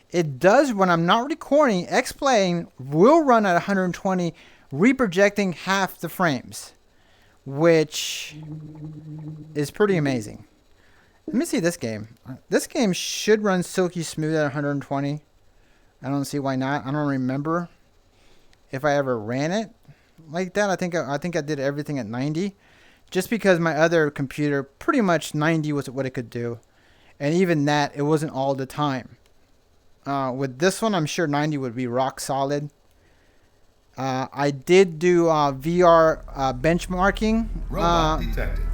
it does when I'm not recording. X-Plane will run at 120, reprojecting half the frames, which is pretty amazing. Let me see this game. This game should run silky smooth at 120. I don't see why not. I don't remember if I ever ran it like that. I think I did everything at 90, just because my other computer pretty much 90 was what it could do, and even that it wasn't all the time. With this one, I'm sure 90 would be rock solid. I did do VR benchmarking. Robot detected.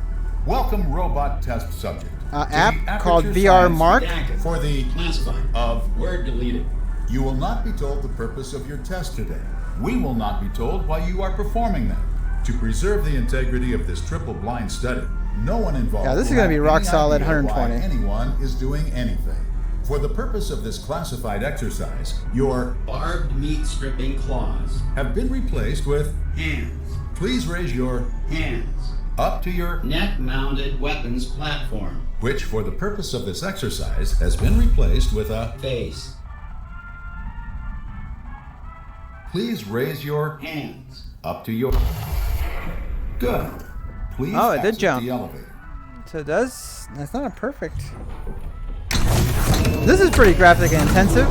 Welcome, robot test subject. App called VR Mark. For the classified word deleted. You will not be told the purpose of your test today. We will not be told why you are performing them. To preserve the integrity of this triple-blind study, no one involved. Yeah, this is going to be rock solid 120. Anyone is doing anything. For the purpose of this classified exercise, your barbed meat stripping claws have been replaced with hands. Please raise your hands up to your neck-mounted weapons platform, which for the purpose of this exercise has been replaced with a face. Please raise your hands up to your good. Please. Oh, it did jump. The elevator. So it does. That's not a perfect. This is pretty graphic intensive,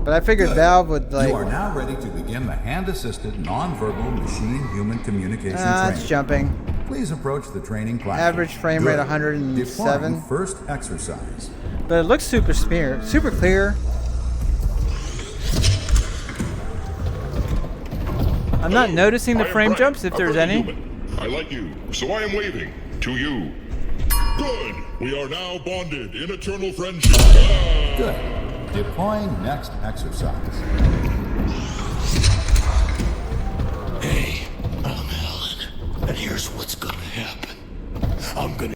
but I figured Valve would like. You are now ready to begin the hand-assisted, non-verbal machine-human communication training. It's jumping. Please approach the training platform. Average frame rate 107. Define first exercise. But it looks super clear. I'm not noticing the frame jumps if there's any. I like you, so I am waving to you. Good. We are now bonded in eternal friendship. Good. Deploying next exercise. Hey, I'm Alan, and here's what's gonna happen.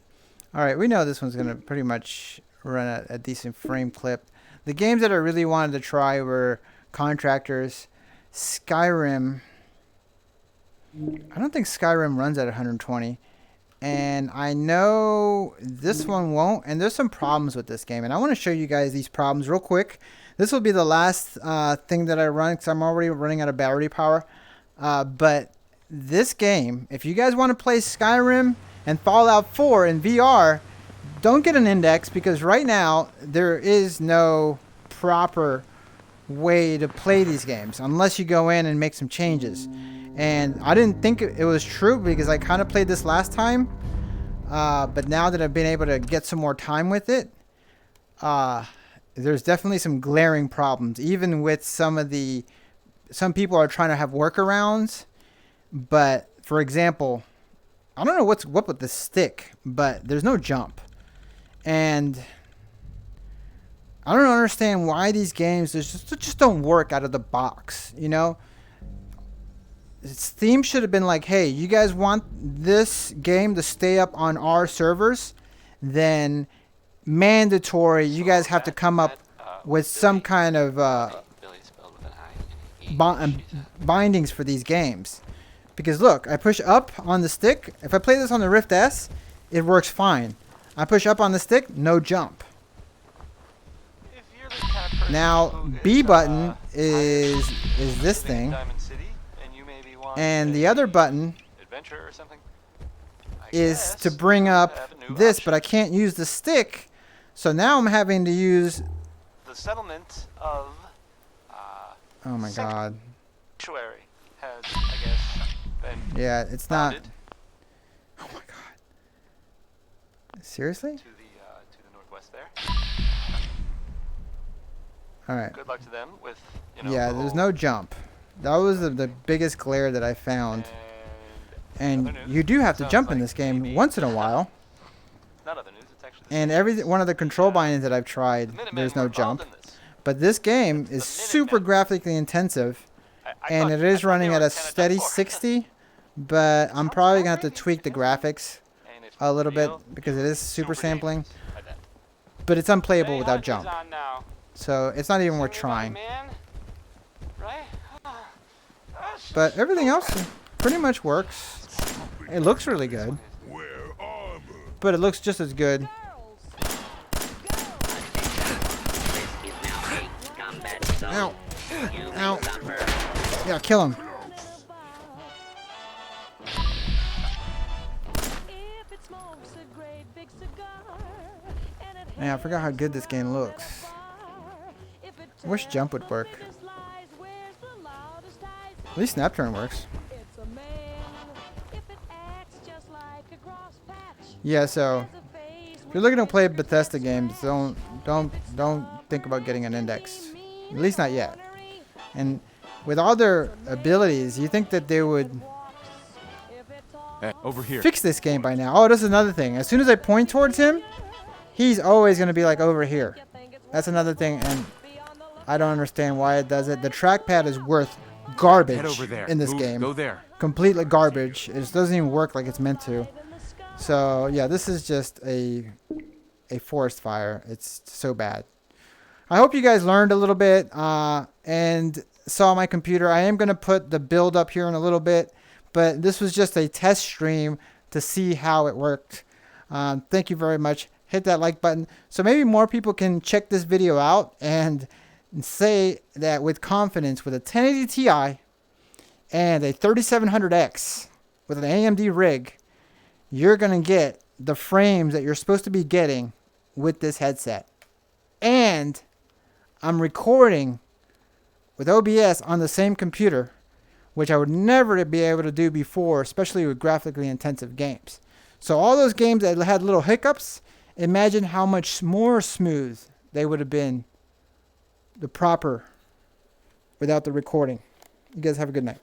Alright, we know this one's gonna pretty much run at a decent frame clip. The games that I really wanted to try were Contractors, Skyrim. I don't think Skyrim runs at 120. And I know this one won't. And there's some problems with this game. And I want to show you guys these problems real quick. This will be the last thing that I run, because I'm already running out of battery power. But this game, if you guys want to play Skyrim and Fallout 4 in VR, don't get an index, because right now there is no proper way to play these games unless you go in and make some changes. And I didn't think it was true, because I kind of played this last time, but now that I've been able to get some more time with it, there's definitely some glaring problems. Even with some people are trying to have workarounds, but for example, I don't know what with the stick, but there's no jump, and I don't understand why these games just don't work out of the box, you know? Steam should have been like, hey, you guys want this game to stay up on our servers? Then mandatory, you guys have to come up with some kind of bindings for these games. Because look, I push up on the stick. If I play this on the Rift S, it works fine. I push up on the stick, no jump. Now, B button is this thing. And the other button is to bring up this, but I can't use the stick. So now I'm having to use the settlement of oh my god. Sanctuary has, I guess, and Yeah, it's not. bonded Oh my god. Seriously? to the northwest there. All right. Good luck to them with, you know. Yeah, the there's whole- no jump. That was the biggest glare that I found. And other news, you do have to sounds jump in like this game maybe- once in a while. It's not other news. It's actually. The And same one of the control bindings that I've tried, Minutemen there's were no involved jump. in this. But this game is the super Minutemen. graphically intensive, I and thought- it I is thought running they at were a 10 or steady 10. 60. But I'm probably gonna have to tweak the graphics And it's a little bit real, because it is super sampling. dangerous, I bet. But it's unplayable Hey, without Hunty's jump, on now. so it's not even worth See, we got a trying. man, right? But everything else pretty much works. It looks really good, but it looks just as good. Ow. Ow. Yeah, kill him. Man, I forgot how good this game looks. I wish jump would work. At least snap turn works. Yeah, so if you're looking to play Bethesda games, don't think about getting an index. At least not yet. And with all their abilities, you think that they would over here. fix this game by now. Oh, this is another thing. As soon as I point towards him, he's always going to be like over here. That's another thing, and I don't understand why it does it. The trackpad is worth garbage Head over there. in this Move, game. Go there. Completely garbage. It just doesn't even work like it's meant to. So yeah, this is just a forest fire. It's so bad. I hope you guys learned a little bit and saw my computer. I am going to put the build up here in a little bit, but this was just a test stream to see how it worked. Thank you very much. Hit that like button so maybe more people can check this video out and say that with confidence with a 1080 Ti and a 3700X with an AMD rig, you're going to get the frames that you're supposed to be getting with this headset. And I'm recording with OBS on the same computer, which I would never be able to do before, especially with graphically intensive games. So all those games that had little hiccups, imagine how much more smooth they would have been the proper without the recording. You guys have a good night.